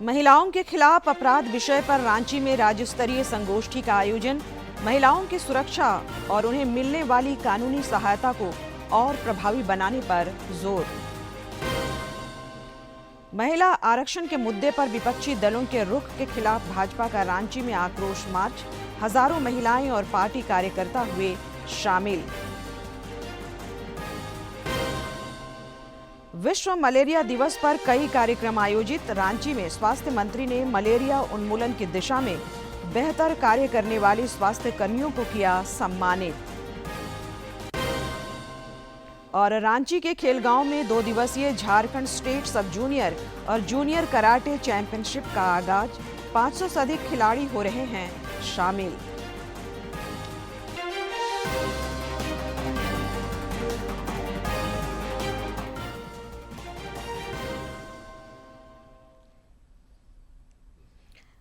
महिलाओं के खिलाफ अपराध विषय पर रांची में राज्य स्तरीय संगोष्ठी का आयोजन। महिलाओं की सुरक्षा और उन्हें मिलने वाली कानूनी सहायता को और प्रभावी बनाने पर जोर। महिला आरक्षण के मुद्दे पर विपक्षी दलों के रुख के खिलाफ भाजपा का रांची में आक्रोश मार्च। हजारों महिलाएं और पार्टी कार्यकर्ता हुए शामिल। विश्व मलेरिया दिवस पर कई कार्यक्रम आयोजित। रांची में स्वास्थ्य मंत्री ने मलेरिया उन्मूलन की दिशा में बेहतर कार्य करने वाले स्वास्थ्य कर्मियों को किया सम्मानित। और रांची के खेलगांव में 2 दिवसीय झारखंड स्टेट सब जूनियर और जूनियर कराटे चैंपियनशिप का आगाज। 500 से अधिक खिलाड़ी हो रहे हैं शामिल।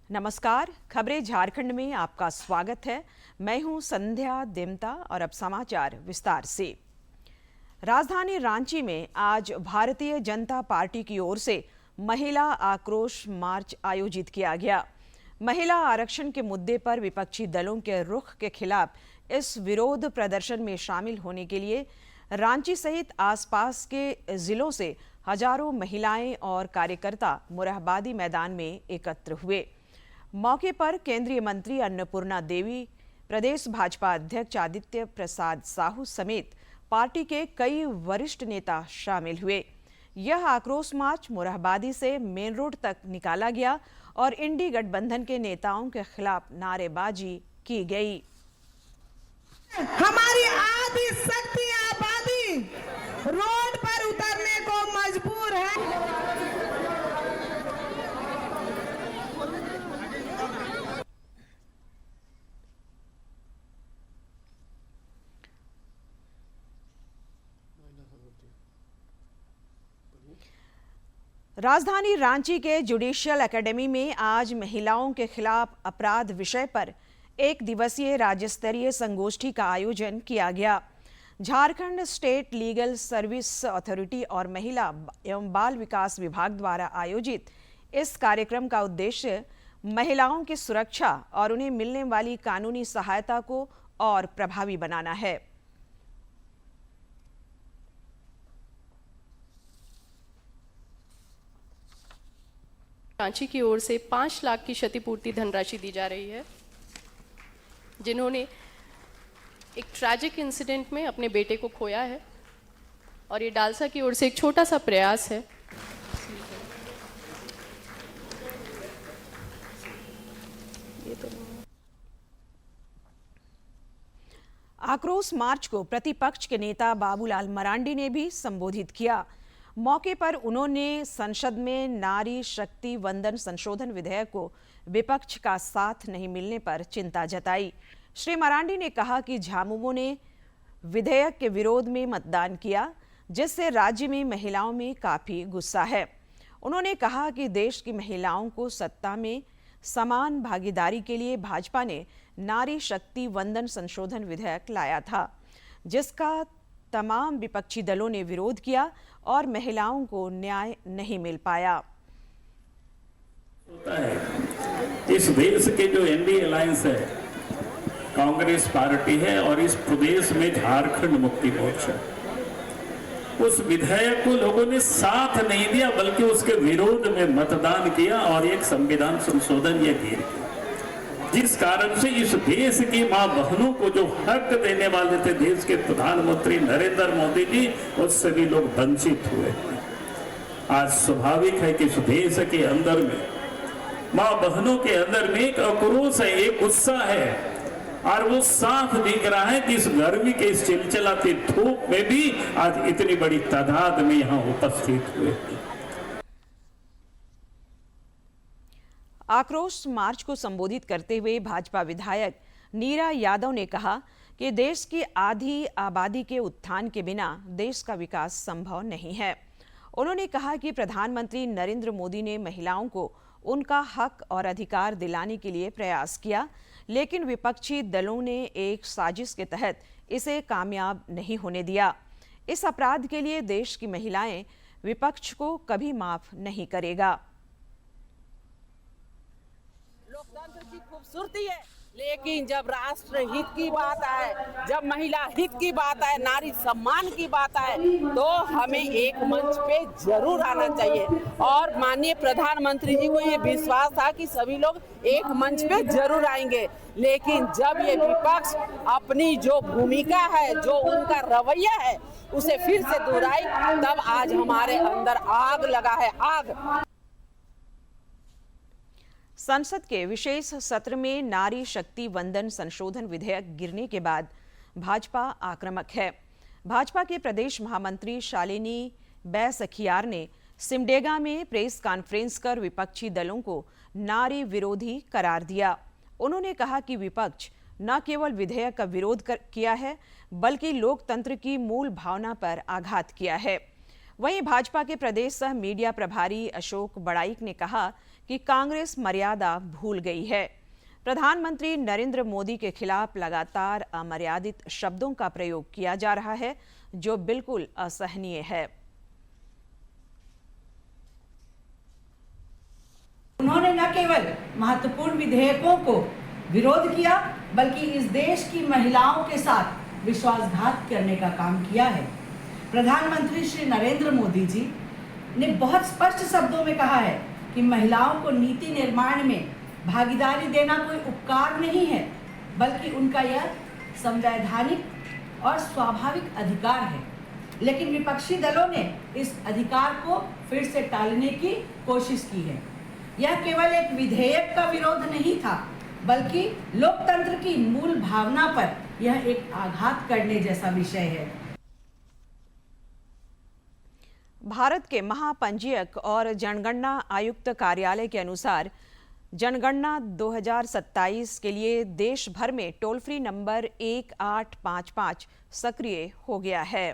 नमस्कार, खबरें झारखंड में आपका स्वागत है। मैं हूं संध्या देमता और अब समाचार विस्तार से। राजधानी रांची में आज भारतीय जनता पार्टी की ओर से महिला आक्रोश मार्च आयोजित किया गया। महिला आरक्षण के मुद्दे पर विपक्षी दलों के रुख के खिलाफ इस विरोध प्रदर्शन में शामिल होने के लिए रांची सहित आसपास के जिलों से हजारों महिलाएं और कार्यकर्ता मुरहबादी मैदान में एकत्र हुए। मौके पर केंद्रीय मंत्री अन्नपूर्णा देवी, प्रदेश भाजपा अध्यक्ष आदित्य प्रसाद साहू समेत पार्टी के कई वरिष्ठ नेता शामिल हुए। यह आक्रोश मार्च मुरहबादी से मेन रोड तक निकाला गया और इंडी गठबंधन के नेताओं के खिलाफ नारेबाजी की गई। हमारी आधी शक्ति आबादी रोड पर उतरने को मजबूर है। राजधानी रांची के जुडिशियल एकेडमी में आज महिलाओं के खिलाफ अपराध विषय पर 1 दिवसीय राज्य स्तरीय संगोष्ठी का आयोजन किया गया। Jharkhand state legal service authority और महिला एवं बाल विकास विभाग द्वारा आयोजित इस कार्यक्रम का उद्देश्य महिलाओं की सुरक्षा और उन्हें मिलने वाली कानूनी सहायता को और प्रभावी बनाना है। रांची की ओर से 5 लाख की क्षतिपूर्ति धनराशि दी जा रही है, जिन्होंने एक ट्रैजिक इंसिडेंट में अपने बेटे को खोया है। और ये डालसा की ओर से एक छोटा सा प्रयास है। आक्रोश मार्च को प्रतिपक्ष के नेता बाबूलाल मरांडी ने भी संबोधित किया। मौके पर उन्होंने संसद में नारी शक्ति वंदन संशोधन विधेयक को विपक्ष का साथ नहीं मिलने पर चिंता जताई। श्री मरांडी ने कहा कि झामुमो ने विधेयक के विरोध में मतदान किया, जिससे राज्य में महिलाओं में काफी गुस्सा है। उन्होंने कहा कि देश की महिलाओं को सत्ता में समान भागीदारी के लिए भाजपा ने नारी शक्ति वंदन संशोधन विधेयक लाया था, जिसका तमाम विपक्षी दलों ने विरोध किया और महिलाओं को न्याय नहीं मिल पाया। इस देश के जो एनडीए अलायंस है, कांग्रेस पार्टी है और इस प्रदेश में झारखंड मुक्ति मोर्चा, उस विधेयक को लोगों ने साथ नहीं दिया बल्कि उसके विरोध में मतदान किया और एक संविधान संशोधन यह गिर गया, जिस कारण से इस देश की मां बहनों को जो हक देने वाले थे देश के प्रधानमंत्री नरेंद्र मोदी जी, उससे भी लोग वंचित हुए। आज स्वाभाविक है कि इस देश के अंदर में मां बहनों के अंदर में एक आक्रोश है, एक गुस्सा है और वो साफ दिख रहा है कि इस गर्मी के इस चिलचिलाती धूप में भी आज इतनी बड़ी तादाद में यहाँ उपस्थित हुए। आक्रोश मार्च को संबोधित करते हुए भाजपा विधायक नीरा यादव ने कहा कि देश की आधी आबादी के उत्थान के बिना देश का विकास संभव नहीं है। उन्होंने कहा कि प्रधानमंत्री नरेंद्र मोदी ने महिलाओं को उनका हक और अधिकार दिलाने के लिए प्रयास किया, लेकिन विपक्षी दलों ने एक साजिश के तहत इसे कामयाब नहीं होने दिया। इस अपराध के लिए देश की महिलाएं विपक्ष को कभी माफ नहीं करेगा। खूबसूरती है, लेकिन जब राष्ट्र हित की बात आए, जब महिला हित की बात आए, नारी सम्मान की बात आए, तो हमें एक मंच पे जरूर आना चाहिए। और माननीय प्रधानमंत्री जी को ये विश्वास था कि सभी लोग एक मंच पे जरूर आएंगे, लेकिन जब ये विपक्ष अपनी जो भूमिका है, जो उनका रवैया है, उसे फिर से दोहराई, तब आज हमारे अंदर आग लगा है, आग। संसद के विशेष सत्र में नारी शक्ति वंदन संशोधन विधेयक गिरने के बाद भाजपा आक्रामक है। भाजपा के प्रदेश महामंत्री शालिनी बैसखियार ने सिमडेगा में प्रेस कॉन्फ्रेंस कर विपक्षी दलों को नारी विरोधी करार दिया। उन्होंने कहा कि विपक्ष न केवल विधेयक का विरोध किया है, बल्कि लोकतंत्र की मूल भावना पर आघात किया है। वहीं भाजपा के प्रदेश सह मीडिया प्रभारी अशोक बड़ाइक ने कहा कि कांग्रेस मर्यादा भूल गई है। प्रधानमंत्री नरेंद्र मोदी के खिलाफ लगातार अमर्यादित शब्दों का प्रयोग किया जा रहा है, जो बिल्कुल असहनीय है। उन्होंने न केवल महत्वपूर्ण विधेयकों को विरोध किया, बल्कि इस देश की महिलाओं के साथ विश्वासघात करने का काम किया है। प्रधानमंत्री श्री नरेंद्र मोदी जी ने बहुत स्पष्ट शब्दों में कहा है कि महिलाओं को नीति निर्माण में भागीदारी देना कोई उपकार नहीं है, बल्कि उनका यह संवैधानिक और स्वाभाविक अधिकार है। लेकिन विपक्षी दलों ने इस अधिकार को फिर से टालने की कोशिश की है। यह केवल एक विधेयक का विरोध नहीं था, बल्कि लोकतंत्र की मूल भावना पर यह एक आघात करने जैसा विषय है। भारत के महापंजीयक और जनगणना आयुक्त कार्यालय के अनुसार जनगणना 2027 के लिए देश भर में टोल फ्री नंबर 1855 सक्रिय हो गया है।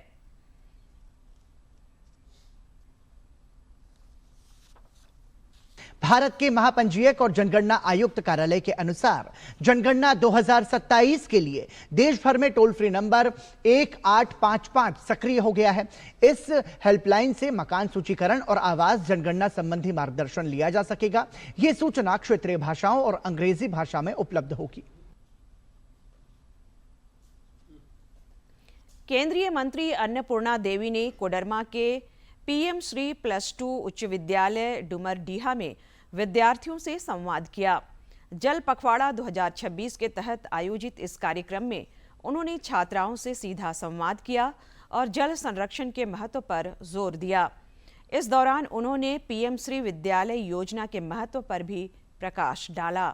भारत के महापंजीयक और जनगणना आयुक्त कार्यालय के अनुसार जनगणना 2027 के लिए देश भर में टोल फ्री नंबर 1855 सक्रिय हो गया है। इस हेल्पलाइन से मकान सूचीकरण और आवास जनगणना संबंधी मार्गदर्शन लिया जा सकेगा। यह सूचना क्षेत्रीय भाषाओं और अंग्रेजी भाषा में उपलब्ध होगी। केंद्रीय मंत्री अन्नपूर्णा देवी ने कोडरमा के पीएम श्री +2 उच्च विद्यालय डुमरडीहा में विद्यार्थियों से संवाद किया। जल पखवाड़ा 2026 के तहत आयोजित इस कार्यक्रम में उन्होंने छात्राओं से सीधा संवाद किया और जल संरक्षण के महत्व पर जोर दिया। इस दौरान उन्होंने पीएम श्री विद्यालय योजना के महत्व पर भी प्रकाश डाला।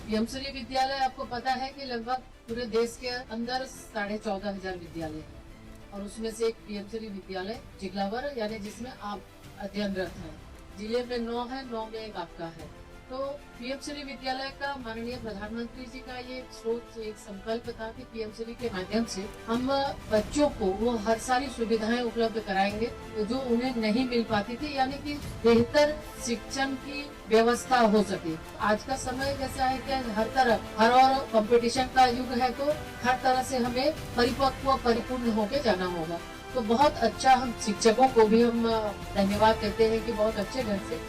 पीएमश्री विद्यालय आपको पता है कि लगभग पूरे देश के अंदर 14,500 विद्यालय है और उसमें से एक पीएमश्री विद्यालय चिखलावर यानी जिसमें आप अध्ययनरत हैं। जिले में 9 है, 9 में एक आपका है। तो पीएमश्री विद्यालय का माननीय प्रधानमंत्री जी का ये सोच, एक संकल्प था कि पीएमश्री के माध्यम से हम बच्चों को वो हर सारी सुविधाएं उपलब्ध कराएंगे जो उन्हें नहीं मिल पाती थी, यानी कि बेहतर शिक्षण की व्यवस्था हो सके। आज का समय जैसा है कि हर तरफ हर और कंपटीशन का युग है, तो हर तरह से हमें परिपक्व परिपूर्ण होके जाना होगा। तो बहुत अच्छा, हम शिक्षकों को भी हम धन्यवाद कहते हैं कि बहुत अच्छे ढंग से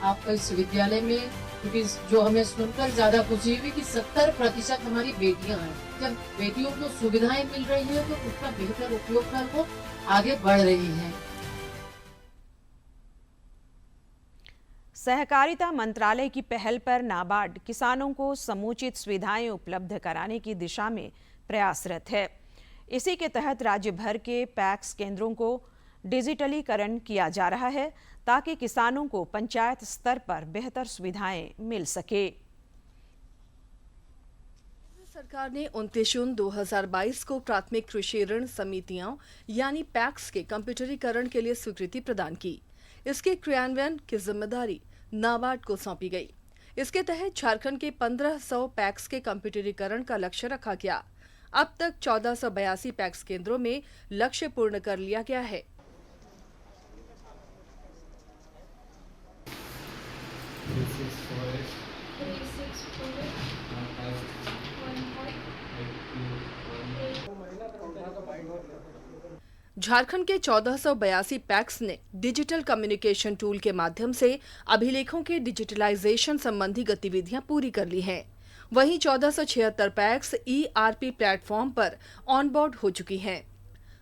आप इस विद्यालय में, क्योंकि जो हमें सुनकर ज्यादा खुशी हुई कि 70% हमारी बेटियां हैं। जब बेटियों को सुविधाएं मिल रही है तो उसका बेहतर उपयोग कर वो आगे बढ़ रही है। सहकारिता मंत्रालय की पहल पर नाबार्ड किसानों को समुचित सुविधाएं उपलब्ध कराने की दिशा में प्रयासरत है। इसी के तहत राज्य भर के पैक्स केंद्रों को डिजिटलीकरण किया जा रहा है ताकि किसानों को पंचायत स्तर पर बेहतर सुविधाएं मिल सके। सरकार ने 29 जून 2022 को प्राथमिक कृषि ऋण समितियों यानी पैक्स के कंप्यूटरीकरण के लिए स्वीकृति प्रदान की। इसके क्रियान्वयन की जिम्मेदारी नाबार्ड को सौंपी गई। इसके तहत झारखंड के 1500 पैक्स के कंप्यूटरीकरण का लक्ष्य रखा गया। अब तक 1482 पैक्स केंद्रों में लक्ष्य पूर्ण कर लिया गया है। झारखंड के 1482 पैक्स ने डिजिटल कम्युनिकेशन टूल के माध्यम से अभिलेखों के डिजिटलाइजेशन संबंधी गतिविधियां पूरी कर ली हैं। वहीं 1476 पैक्स ERP प्लेटफॉर्म पर ऑनबोर्ड हो चुकी हैं।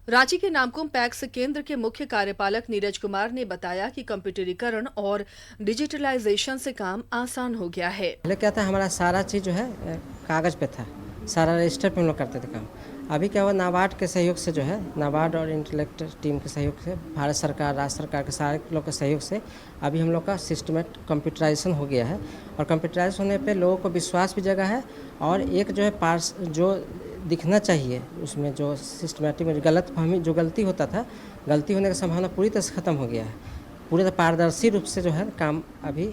रांची के नामकुम पैक्स केंद्र के मुख्य कार्यपालक नीरज कुमार ने बताया कि कंप्यूटरीकरण और डिजिटलाइजेशन से काम आसान हो गया है। पहले क्या था, हमारा सारा चीज़ जो है कागज़ पे था, सारा रजिस्टर पे हम लोग करते थे काम। अभी क्या हुआ, नाबार्ड के सहयोग से जो है, नाबार्ड और इंटेलेक्ट टीम के सहयोग से, भारत सरकार, राज्य सरकार के सारे लोग के सहयोग से अभी हम लोग का सिस्टमेट कंप्यूटराइजेशन हो गया है। और कंप्यूटराइज होने पे लोगों को विश्वास भी जगा है। और एक जो है पार्स जो दिखना चाहिए उसमें, जो सिस्टमेटिक में जो गलती होता था, गलती होने की संभावना पूरी तरह से ख़त्म हो गया है। पूरी तरह पारदर्शी रूप से जो है काम अभी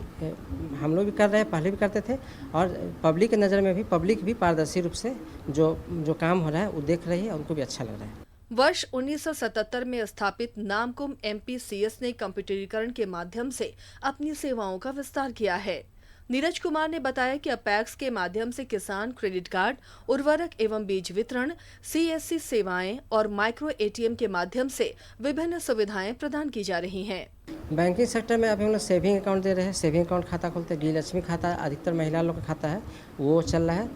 हम लोग भी कर रहे हैं, पहले भी करते थे। और पब्लिक की नज़र में भी, पब्लिक भी पारदर्शी रूप से जो काम हो रहा है वो देख रही है, उनको भी अच्छा लग रहा है। वर्ष 1977 में स्थापित नामकुम MPCS ने कंप्यूटरीकरण के माध्यम से अपनी सेवाओं का विस्तार किया है। नीरज कुमार ने बताया कि अपैक्स के माध्यम से किसान क्रेडिट कार्ड, उर्वरक एवं बीज वितरण, CSC सेवाएं और माइक्रो ATM के माध्यम से विभिन्न सुविधाएं प्रदान की जा रही हैं। बैंकिंग सेक्टर में अभी हम लोग सेविंग अकाउंट दे रहे हैं, सेविंग अकाउंट खाता खोलते हैं। गृहलक्ष्मी खाता अधिकतर महिला लोग का खाता है, वो चल रहा है।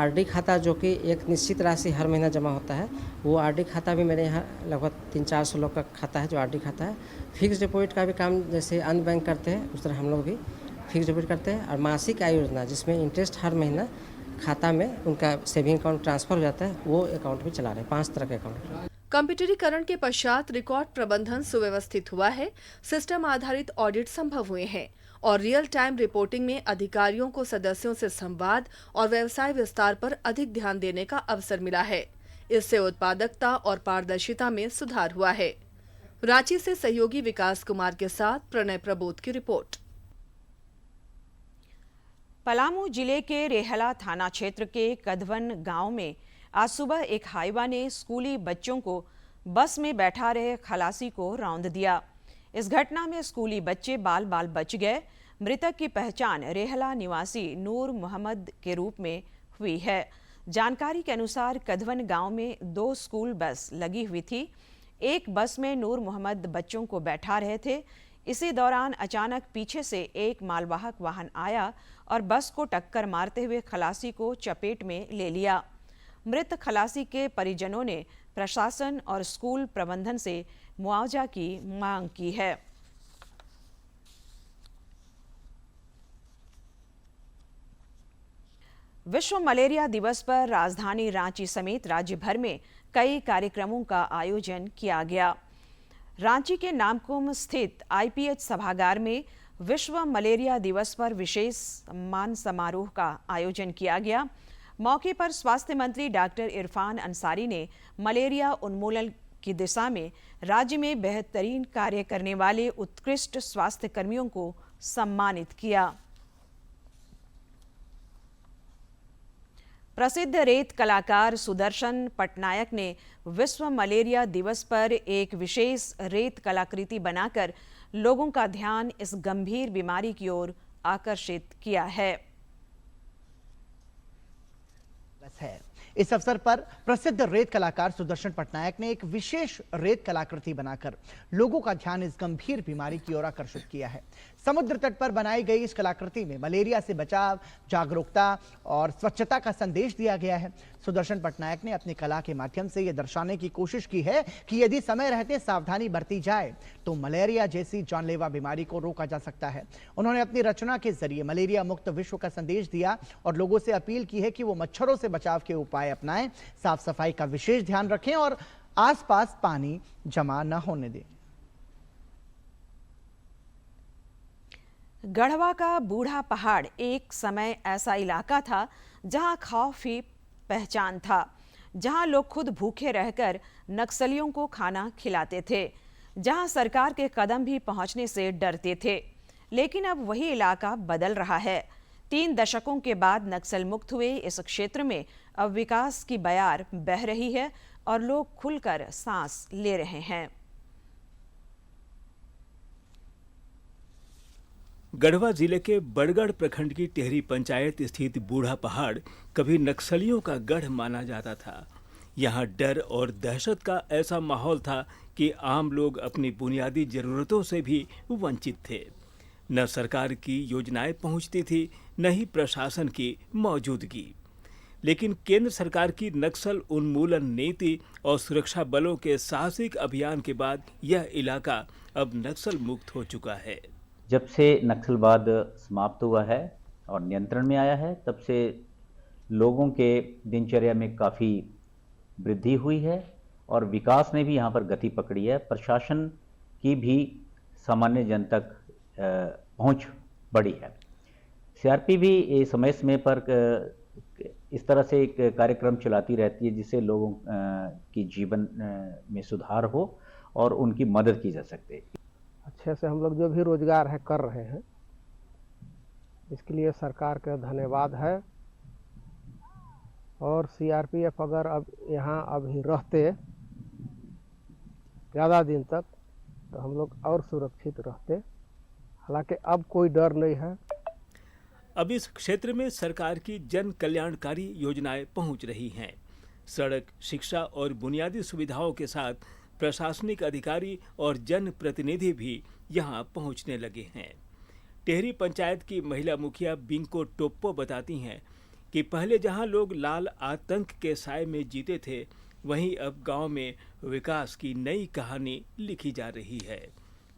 RD खाता जो कि एक निश्चित राशि हर महीना जमा होता है, वो RD खाता भी मेरे यहाँ लगभग 300-400 लोग का खाता है जो RD खाता है। फिक्स डिपॉजिट का भी काम जैसे अन्य बैंक करते हैं उस तरह हम लोग भी फिक्स डिपॉजिट करते हैं। और मासिक आय योजना जिसमें इंटरेस्ट हर महीना खाता में उनका सेविंग अकाउंट ट्रांसफर हो जाता है, वो अकाउंट भी चला रहे हैं। 5 तरह के अकाउंट। कंप्यूटरीकरण के पश्चात रिकॉर्ड प्रबंधन सुव्यवस्थित हुआ है, सिस्टम आधारित ऑडिट संभव हुए हैं और रियल टाइम रिपोर्टिंग में अधिकारियों को सदस्यों से संवाद और व्यवसाय विस्तार पर अधिक ध्यान देने का अवसर मिला है। इससे उत्पादकता और पारदर्शिता में सुधार हुआ है। रांची से सहयोगी विकास कुमार के साथ प्रणय प्रबोध की रिपोर्ट। पलामू जिले के रेहला थाना क्षेत्र के कधवन गांव में आज सुबह एक हाईवा ने स्कूली बच्चों को बस में बैठा रहे खलासी को रौंद दिया। इस घटना में स्कूली बच्चे बाल बाल बच गए। मृतक की पहचान रेहला निवासी नूर मोहम्मद के रूप में हुई है। जानकारी के अनुसार कधवन गांव में 2 स्कूल बस लगी हुई थी। एक बस में नूर मोहम्मद बच्चों को बैठा रहे थे। इसी दौरान अचानक पीछे से एक मालवाहक वाहन आया और बस को टक्कर मारते हुए खलासी को चपेट में ले लिया। मृत खलासी के परिजनों ने प्रशासन और स्कूल प्रबंधन से मुआवजा की मांग की है। विश्व मलेरिया दिवस पर राजधानी रांची समेत राज्य भर में कई कार्यक्रमों का आयोजन किया गया। रांची के नामकुम स्थित IPH सभागार में विश्व मलेरिया दिवस पर विशेष सम्मान समारोह का आयोजन किया गया। मौके पर स्वास्थ्य मंत्री डॉक्टर इरफान अंसारी ने मलेरिया उन्मूलन की दिशा में राज्य में बेहतरीन कार्य करने वाले उत्कृष्ट स्वास्थ्य कर्मियों को सम्मानित किया। प्रसिद्ध रेत कलाकार सुदर्शन पटनायक ने विश्व मलेरिया दिवस पर एक विशेष रेत कलाकृति बनाकर लोगों का ध्यान इस गंभीर बीमारी की ओर आकर्षित किया है। इस अवसर पर प्रसिद्ध रेत कलाकार सुदर्शन पटनायक ने एक विशेष रेत कलाकृति बनाकर लोगों का ध्यान इस गंभीर बीमारी की ओर आकर्षित किया है। समुद्र तट पर बनाई गई इस कलाकृति में मलेरिया से बचाव, जागरूकता और स्वच्छता का संदेश दिया गया है। सुदर्शन पटनायक ने अपनी कला के माध्यम से यह दर्शाने की कोशिश की है कि यदि समय रहते सावधानी बरती जाए तो मलेरिया जैसी जानलेवा बीमारी को रोका जा सकता है। उन्होंने अपनी रचना के जरिए मलेरिया मुक्त विश्व का संदेश दिया और लोगों से अपील की है कि वो मच्छरों से बचाव के उपाय अपनाएं, साफ सफाई का विशेष ध्यान रखें और आसपास पानी जमा न होने दें। गढ़वा का बूढ़ा पहाड़ एक समय ऐसा इलाका था जहां खौफ ही पहचान था, जहां लोग खुद भूखे रहकर नक्सलियों को खाना खिलाते थे, जहां सरकार के कदम भी पहुंचने से डरते थे। लेकिन अब वही इलाका बदल रहा है। 3 दशकों के बाद नक्सल मुक्त हुए इस क्षेत्र में अब विकास की बयार बह रही है और लोग खुलकर सांस ले रहे हैं। गढ़वा जिले के बड़गढ़ प्रखंड की टेहरी पंचायत स्थित बूढ़ा पहाड़ कभी नक्सलियों का गढ़ माना जाता था। यहाँ डर और दहशत का ऐसा माहौल था कि आम लोग अपनी बुनियादी जरूरतों से भी वंचित थे। न सरकार की योजनाएं पहुंचती थी, न ही प्रशासन की मौजूदगी। लेकिन केंद्र सरकार की नक्सल उन्मूलन नीति और सुरक्षा बलों के साहसिक अभियान के बाद यह इलाका अब नक्सल मुक्त हो चुका है। जब से नक्सलवाद समाप्त हुआ है और नियंत्रण में आया है, तब से लोगों के दिनचर्या में काफ़ी वृद्धि हुई है और विकास ने भी यहाँ पर गति पकड़ी है। प्रशासन की भी सामान्य जन तक पहुँच बढ़ी है। सीआरपी भी समय समय पर इस तरह से एक कार्यक्रम चलाती रहती है जिससे लोगों की जीवन में सुधार हो और उनकी मदद की जा सके। अच्छे से हम लोग जो भी रोजगार है कर रहे हैं, इसके लिए सरकार का धन्यवाद है। और सीआरपीएफ अगर अब यहाँ अभी रहते ज़्यादा दिन तक तो हम लोग और सुरक्षित रहते। हालांकि अब कोई डर नहीं है। अब इस क्षेत्र में सरकार की जन कल्याणकारी योजनाएं पहुंच रही हैं। सड़क, शिक्षा और बुनियादी सुविधाओं के साथ प्रशासनिक अधिकारी और जन प्रतिनिधि भी यहां पहुंचने लगे हैं। टेहरी पंचायत की महिला मुखिया बिंको टोप्पो बताती हैं कि पहले जहां लोग लाल आतंक के साए में जीते थे, वहीं अब गांव में विकास की नई कहानी लिखी जा रही है।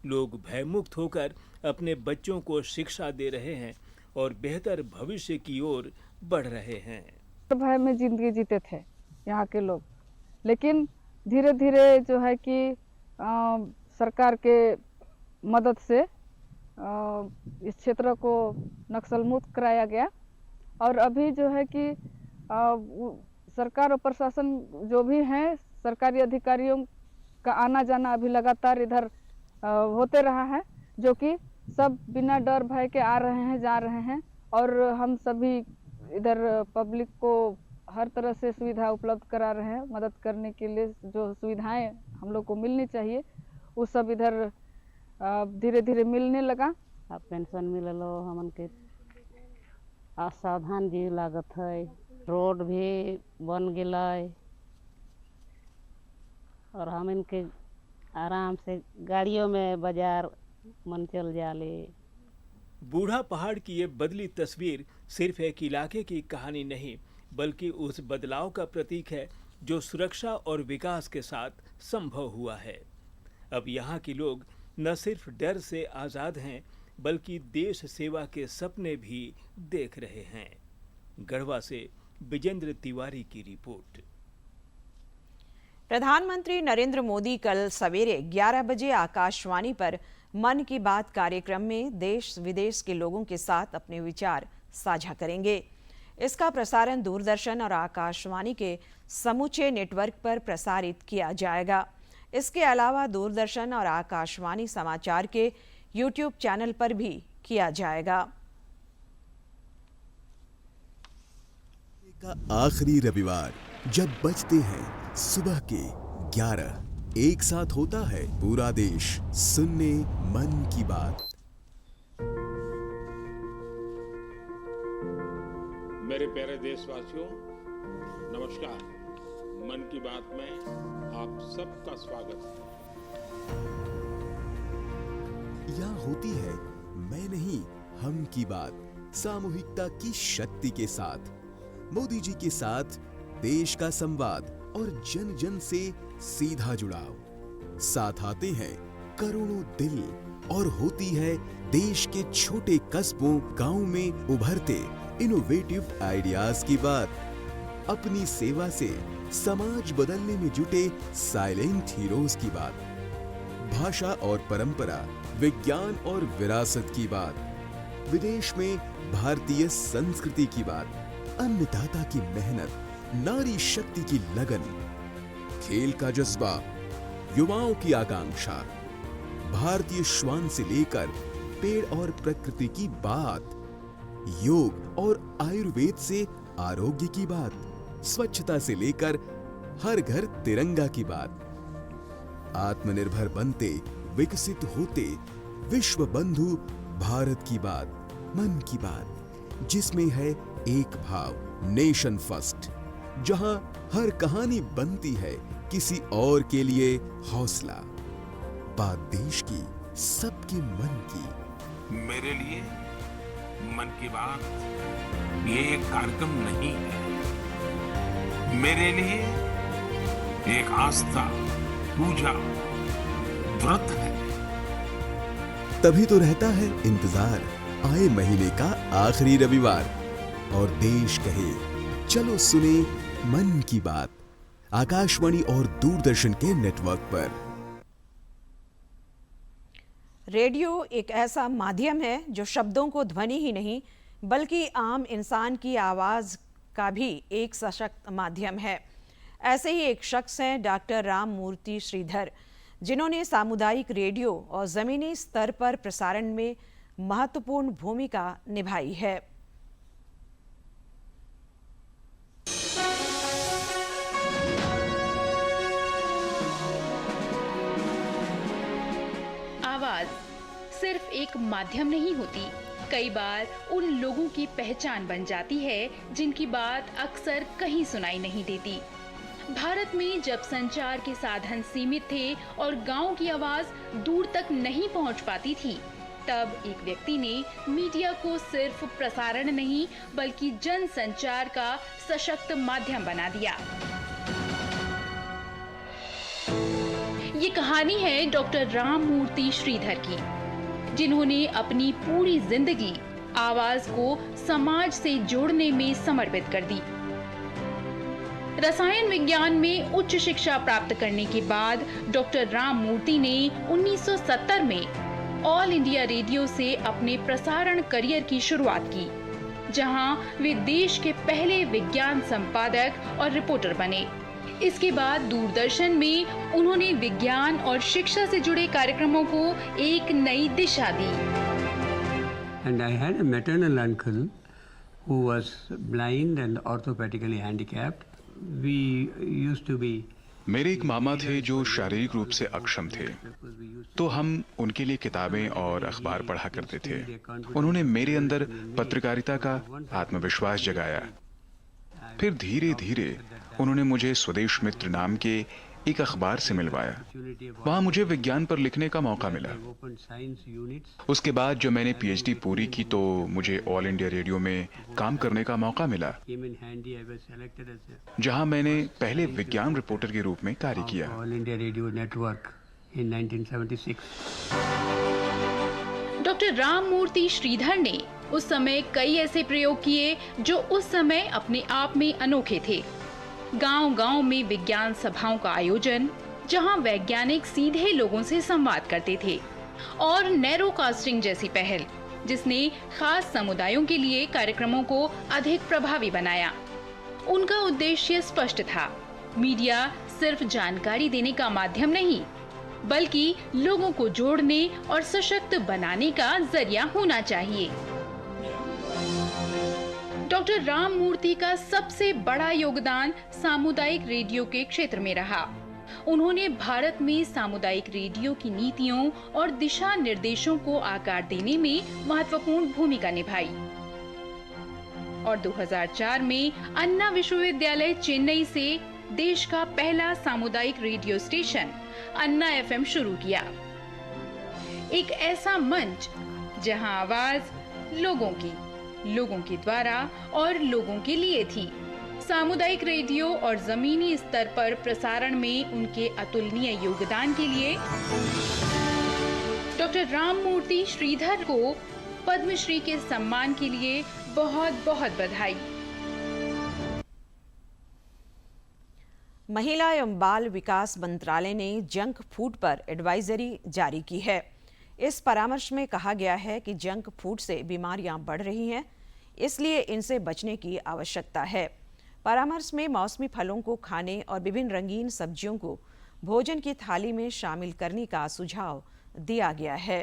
लोग भयमुक्त होकर अपने बच्चों को शिक्षा दे रहे हैं और बेहतर भविष्य की ओर बढ़ रहे हैं। भय में जिंदगी जीते थे यहाँ के लोग, लेकिन धीरे धीरे जो है कि सरकार के मदद से इस क्षेत्र को नक्सल मुक्त कराया गया। और अभी जो है कि सरकार और प्रशासन जो भी हैं, सरकारी अधिकारियों का आना जाना अभी लगातार इधर होते रहा है, जो कि सब बिना डर भय के आ रहे हैं, जा रहे हैं। और हम सभी इधर पब्लिक को हर तरह से सुविधा उपलब्ध करा रहे हैं। मदद करने के लिए जो सुविधाएं हम लोग को मिलनी चाहिए वो सब इधर धीरे धीरे मिलने लगा। अब पेंशन मिललो हमन के असावधान जीव लागत है। रोड भी बन गए और हम इनके आराम से गाड़ियों में बाजार मन चल जाले। बूढ़ा पहाड़ की ये बदली तस्वीर सिर्फ एक इलाके की कहानी नहीं, बल्कि उस बदलाव का प्रतीक है जो सुरक्षा और विकास के साथ संभव हुआ है। अब यहाँ के लोग न सिर्फ डर से आज़ाद हैं, बल्कि देश सेवा के सपने भी देख रहे हैं। गढ़वा से विजेंद्र तिवारी की रिपोर्ट। प्रधानमंत्री नरेंद्र मोदी कल सवेरे 11 बजे आकाशवाणी पर मन की बात कार्यक्रम में देश विदेश के लोगों के साथ अपने विचार साझा करेंगे। इसका प्रसारण दूरदर्शन और आकाशवाणी के समूचे नेटवर्क पर प्रसारित किया जाएगा। इसके अलावा दूरदर्शन और आकाशवाणी समाचार के यूट्यूब चैनल पर भी किया जाएगा। आखिरी रविवार जब बजते हैं सुबह के 11, एक साथ होता है पूरा देश सुनने मन की बात। मेरे प्यारे देशवासियों, नमस्कार। मन की बात में आप सबका स्वागत है। यहाँ होती है मैं नहीं हम की बात, सामूहिकता की शक्ति के साथ मोदी जी के साथ देश का संवाद और जन जन से सीधा जुड़ाव। साथ आते हैं करोड़ों दिल और होती है देश के छोटे कस्बों गांव में उभरते इनोवेटिव आइडियाज की बात। अपनी सेवा से समाज बदलने में जुटे साइलेंट हीरोज की बात। भाषा और परंपरा, विज्ञान और विरासत की बात। विदेश में भारतीय संस्कृति की बात। अन्नदाता की मेहनत, नारी शक्ति की लगन, खेल का जज्बा, युवाओं की आकांक्षा, भारतीय श्वान से लेकर पेड़ और प्रकृति की बात, योग और आयुर्वेद से आरोग्य की बात, स्वच्छता से लेकर हर घर तिरंगा की बात। आत्मनिर्भर बनते, विकसित होते, विश्व बंधु भारत की बात। मन की बात, जिसमें है एक भाव, नेशन फर्स्ट। जहां हर कहानी बनती है किसी और के लिए हौसला। बात देश की, सबके मन की। मेरे लिए मन की बात ये एक कार्यक्रम नहीं है, मेरे लिए एक आस्था, पूजा, व्रत है। तभी तो रहता है इंतजार आए महीने का आखिरी रविवार और देश कहे चलो सुने मन की बात, आकाशवाणी और दूरदर्शन के नेटवर्क पर। रेडियो एक ऐसा माध्यम है जो शब्दों को ध्वनि ही नहीं बल्कि आम इंसान की आवाज़ का भी एक सशक्त माध्यम है। ऐसे ही एक शख्स हैं डॉक्टर राम मूर्ति श्रीधर, जिन्होंने सामुदायिक रेडियो और ज़मीनी स्तर पर प्रसारण में महत्वपूर्ण भूमिका निभाई है। आवाज सिर्फ एक माध्यम नहीं होती, कई बार उन लोगों की पहचान बन जाती है जिनकी बात अक्सर कहीं सुनाई नहीं देती। भारत में जब संचार के साधन सीमित थे और गांव की आवाज दूर तक नहीं पहुंच पाती थी, तब एक व्यक्ति ने मीडिया को सिर्फ प्रसारण नहीं बल्कि जन संचार का सशक्त माध्यम बना दिया। ये कहानी है डॉक्टर राम मूर्ति श्रीधर की, जिन्होंने अपनी पूरी जिंदगी आवाज को समाज से जोड़ने में समर्पित कर दी। रसायन विज्ञान में उच्च शिक्षा प्राप्त करने के बाद डॉक्टर राम मूर्ति ने 1970 में ऑल इंडिया रेडियो से अपने प्रसारण करियर की शुरुआत की, जहां वे देश के पहले विज्ञान संपादक और रिपोर्टर बने। इसके बाद दूरदर्शन में उन्होंने विज्ञान और शिक्षा से जुड़े कार्यक्रमों को एक नई दिशा दी। And I had a maternal uncle who was blind and orthopedically handicapped. We used to be मेरे एक मामा थे जो शारीरिक रूप से अक्षम थे, तो हम उनके लिए किताबें और अखबार पढ़ा करते थे। उन्होंने मेरे अंदर पत्रकारिता का आत्मविश्वास जगाया। फिर धीरे धीरे उन्होंने मुझे स्वदेश मित्र नाम के एक अखबार से मिलवाया। वहां मुझे विज्ञान पर लिखने का मौका मिला। उसके बाद जब मैंने पीएचडी पूरी की तो मुझे ऑल इंडिया रेडियो में काम करने का मौका मिला, जहां मैंने पहले विज्ञान रिपोर्टर के रूप में कार्य किया। All India Radio network in 1976। Doctor Ram Murthy Sridhar ने उस समय कई ऐसे प्रयोग किए जो उस समय अपने आप में अनोखे थे। गांव-गांव में विज्ञान सभाओं का आयोजन, जहां वैज्ञानिक सीधे लोगों से संवाद करते थे, और नैरो कास्टिंग जैसी पहल, जिसने खास समुदायों के लिए कार्यक्रमों को अधिक प्रभावी बनाया। उनका उद्देश्य स्पष्ट था, मीडिया सिर्फ जानकारी देने का माध्यम नहीं, बल्कि लोगों को जोड़ने और सशक्त बनाने का जरिया होना चाहिए। डॉक्टर राम मूर्ति का सबसे बड़ा योगदान सामुदायिक रेडियो के क्षेत्र में रहा। उन्होंने भारत में सामुदायिक रेडियो की नीतियों और दिशा निर्देशों को आकार देने में महत्वपूर्ण भूमिका निभाई और 2004 में अन्ना विश्वविद्यालय चेन्नई से देश का पहला सामुदायिक रेडियो स्टेशन अन्ना एफएम शुरू किया। एक ऐसा मंच जहां आवाज लोगों के द्वारा और लोगों के लिए थी। सामुदायिक रेडियो और जमीनी स्तर पर प्रसारण में उनके अतुलनीय योगदान के लिए डॉक्टर राम मूर्ति श्रीधर को पद्मश्री के सम्मान के लिए बहुत बहुत बधाई। महिला एवं बाल विकास मंत्रालय ने जंक फूड पर एडवाइजरी जारी की है। इस परामर्श में कहा गया है कि जंक फूड से बीमारियां बढ़ रही हैं, इसलिए इनसे बचने की आवश्यकता है। परामर्श में मौसमी फलों को खाने और विभिन्न रंगीन सब्जियों को भोजन की थाली में शामिल करने का सुझाव दिया गया है।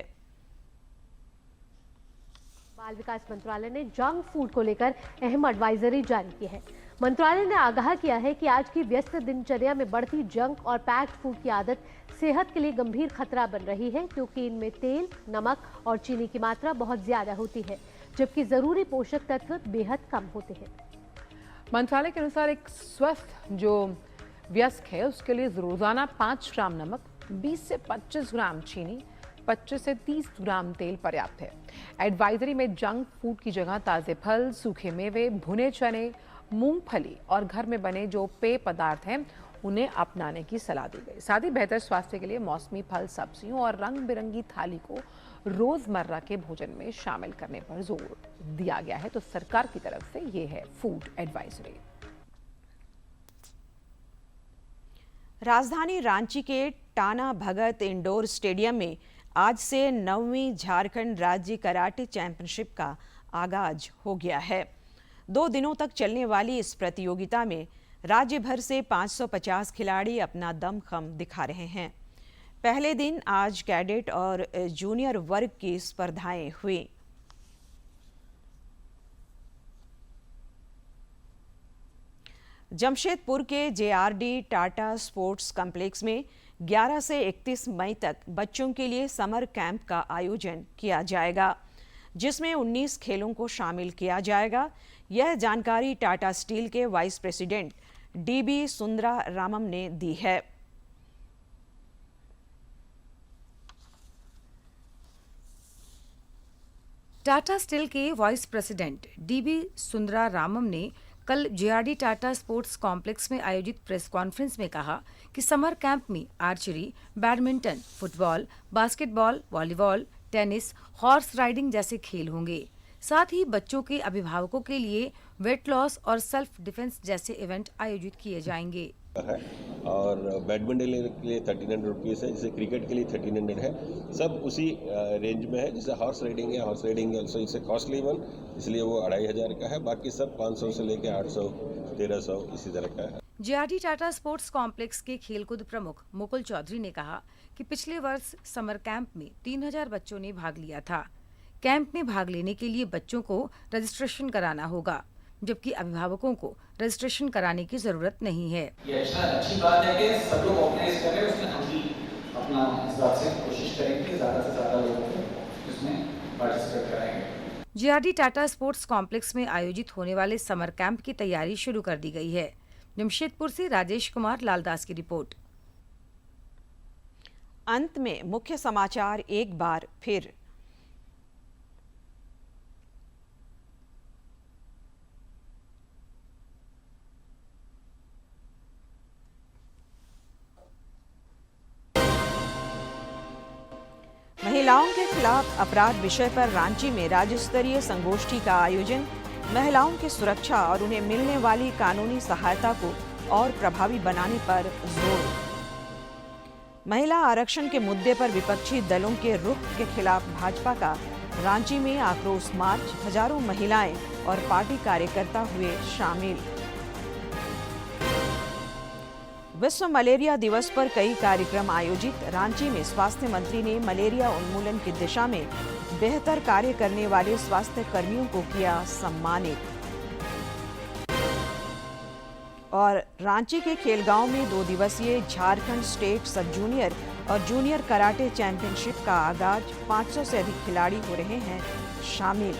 बाल विकास मंत्रालय ने जंक फूड को लेकर अहम एडवाइजरी जारी की है। मंत्रालय ने आगाह किया है कि आज की व्यस्त दिनचर्या में बढ़ती जंक और पैक्ड फूड की आदत सेहत के लिए गंभीर खतरा बन रही है, क्योंकि इनमें तेल, नमक और चीनी की मात्रा बहुत ज्यादा होती है, जबकि जरूरी पोषक तत्व बेहद कम होते हैं। मंत्रालय के अनुसार एक स्वस्थ जो वयस्क है उसके लिए रोजाना 5 ग्राम नमक, 20 से 25 ग्राम चीनी, 25 से 30 ग्राम तेल पर्याप्त है। एडवाइजरी में जंक फूड की जगह ताजे फल, सूखे मेवे, भुने चने, मूंगफली और घर में बने जो पेय पदार्थ हैं उन्हें अपनाने की सलाह दी गई। साथ ही बेहतर स्वास्थ्य के लिए मौसमी फल, सब्जियों और रंग बिरंगी थाली को रोजमर्रा के भोजन में शामिल करने पर जोर दिया गया है। तो सरकार की तरफ से ये है फूड एडवाइजरी। राजधानी रांची के टाना भगत इंडोर स्टेडियम में आज से 9वीं झारखंड राज्य कराटे चैंपियनशिप का आगाज हो गया है। 2 दिनों तक चलने वाली इस प्रतियोगिता में राज्य भर से 550 खिलाड़ी अपना दमखम दिखा रहे हैं। पहले दिन आज कैडेट और जूनियर वर्ग की स्पर्धाएं हुई। जमशेदपुर के जेआरडी टाटा स्पोर्ट्स कॉम्प्लेक्स में 11 से 31 मई तक बच्चों के लिए समर कैंप का आयोजन किया जाएगा, जिसमें 19 खेलों को शामिल किया जाएगा। यह जानकारी टाटा स्टील के वाइस प्रेसिडेंट डीबी सुंदरा रामम ने दी है। टाटा स्टील के वाइस प्रेसिडेंट डीबी सुंदरा रामम ने कल जेआरडी टाटा स्पोर्ट्स कॉम्प्लेक्स में आयोजित प्रेस कॉन्फ्रेंस में कहा कि समर कैंप में archery, badminton, football, basketball, volleyball, tennis, horse riding जैसे खेल होंगे। साथ ही बच्चों के अभिभावकों के लिए वेट लॉस और सेल्फ डिफेंस जैसे इवेंट आयोजित किए जाएंगे। और बैडमिंटन के लिए 1300 रुपीज़ है, जैसे क्रिकेट के लिए 1300 है। सब उसी रेंज में है। जैसे हॉर्स राइडिंग है, हॉर्स राइडिंग ऑल्सो इसे कॉस्टली वन, इसलिए वो 2500 का है। बाकी सब 500 से लेके 800, 1300 इसी तरह का है। जेआरडी टाटा स्पोर्ट्स कॉम्प्लेक्स के खेलकूद प्रमुख मुकुल चौधरी ने कहा कि पिछले वर्ष समर कैंप में 3000 बच्चों ने भाग लिया था। कैंप में भाग लेने के लिए बच्चों को रजिस्ट्रेशन कराना होगा, जबकि अभिभावकों को रजिस्ट्रेशन कराने की जरूरत नहीं है। ये अच्छी बात है कि सब लोग ऑर्गेनाइज कर रहे हैं, उसमें हम भी अपना इस बात से कोशिश करेंगे कि ज़्यादा से ज़्यादा लोगों को इसमें पार्टिसिपेट कराएंगे। जेआरडी टाटा स्पोर्ट्स कॉम्प्लेक्स में आयोजित होने वाले समर कैंप की तैयारी शुरू कर दी गई है। जमशेदपुर से राजेश कुमार लालदास की रिपोर्ट। अंत में मुख्य समाचार एक बार फिर। महिलाओं के खिलाफ अपराध विषय पर रांची में राज्य स्तरीय संगोष्ठी का आयोजन। महिलाओं की सुरक्षा और उन्हें मिलने वाली कानूनी सहायता को और प्रभावी बनाने पर जोर। महिला आरक्षण के मुद्दे पर विपक्षी दलों के रुख के खिलाफ भाजपा का रांची में आक्रोश मार्च। हजारों महिलाएं और पार्टी कार्यकर्ता हुए शामिल। विश्व मलेरिया दिवस पर कई कार्यक्रम आयोजित। रांची में स्वास्थ्य मंत्री ने मलेरिया उन्मूलन की दिशा में बेहतर कार्य करने वाले स्वास्थ्य कर्मियों को किया सम्मानित। और रांची के खेलगांव में 2 दिवसीय झारखंड स्टेट सब जूनियर और जूनियर कराटे चैंपियनशिप का आगाज। 500 से अधिक खिलाड़ी हो रहे हैं शामिल।